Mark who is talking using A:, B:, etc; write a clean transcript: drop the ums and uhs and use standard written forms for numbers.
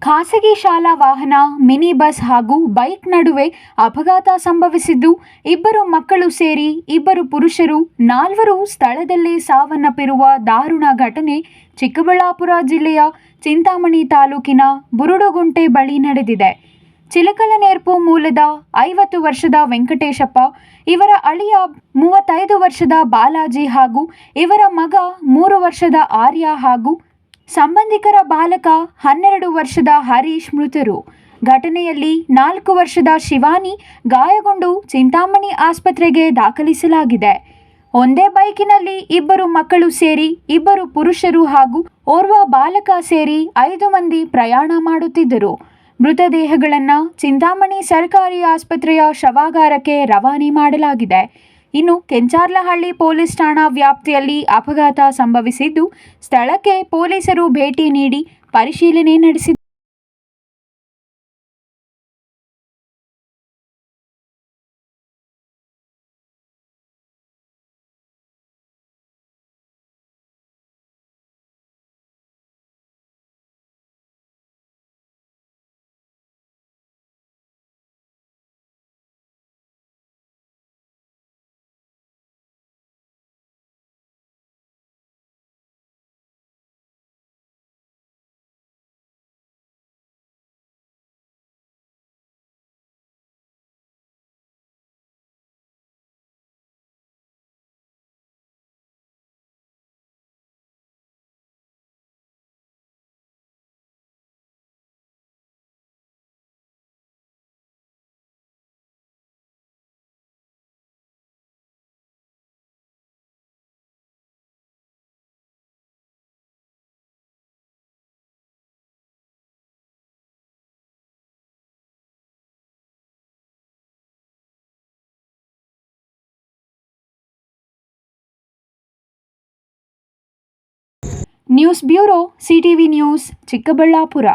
A: ಖಾಸಗಿ ಶಾಲಾ ವಾಹನ, ಮಿನಿ ಬಸ್ ಹಾಗೂ ಬೈಕ್ ನಡುವೆ ಅಪಘಾತ ಸಂಭವಿಸಿದ್ದು, ಇಬ್ಬರು ಮಕ್ಕಳು ಸೇರಿ ಇಬ್ಬರು ಪುರುಷರು, 4 ಸ್ಥಳದಲ್ಲೇ ಸಾವನ್ನಪ್ಪಿರುವ ದಾರುಣ ಘಟನೆ ಚಿಕ್ಕಬಳ್ಳಾಪುರ ಜಿಲ್ಲೆಯ ಚಿಂತಾಮಣಿ ತಾಲೂಕಿನ ಬುರುಡುಗುಂಟೆ ಬಳಿ ನಡೆದಿದೆ. ಚಿಲಕಲನೇರ್ಪು ಮೂಲದ 50 ವರ್ಷದ ವೆಂಕಟೇಶಪ್ಪ, ಇವರ ಅಳಿಯ 35 ವರ್ಷದ ಬಾಲಾಜಿ ಹಾಗೂ ಇವರ ಮಗ 3 ವರ್ಷದ ಆರ್ಯ ಹಾಗೂ ಸಂಬಂಧಿಕರ ಬಾಲಕ 12 ವರ್ಷದ ಹರೀಶ್ ಮೃತರು. ಘಟನೆಯಲ್ಲಿ 4 ವರ್ಷದ ಶಿವಾನಿ ಗಾಯಗೊಂಡು ಚಿಂತಾಮಣಿ ಆಸ್ಪತ್ರೆಗೆ ದಾಖಲಿಸಲಾಗಿದೆ. ಒಂದೇ ಬೈಕಿನಲ್ಲಿ ಇಬ್ಬರು ಮಕ್ಕಳು ಸೇರಿ ಇಬ್ಬರು ಪುರುಷರು ಹಾಗೂ ಓರ್ವ ಬಾಲಕ ಸೇರಿ 5 ಮಂದಿ ಪ್ರಯಾಣ ಮಾಡುತ್ತಿದ್ದರು. ಮೃತದೇಹಗಳನ್ನು ಚಿಂತಾಮಣಿ ಸರ್ಕಾರಿ ಆಸ್ಪತ್ರೆಯ ಶವಾಗಾರಕ್ಕೆ ರವಾನೆ ಮಾಡಲಾಗಿದೆ. ಇನ್ನು ಕೆಂಚಾರ್ಲಹಳ್ಳಿ ಪೊಲೀಸ್ ಠಾಣಾ ವ್ಯಾಪ್ತಿಯಲ್ಲಿ ಅಪಘಾತ ಸಂಭವಿಸಿದ್ದು, ಸ್ಥಳಕ್ಕೆ ಪೊಲೀಸರು ಭೇಟಿ ನೀಡಿ ಪರಿಶೀಲನೆ ನಡೆಸಿದ್ದಾರೆ. News bureau, CTV news, Chikkaballapur.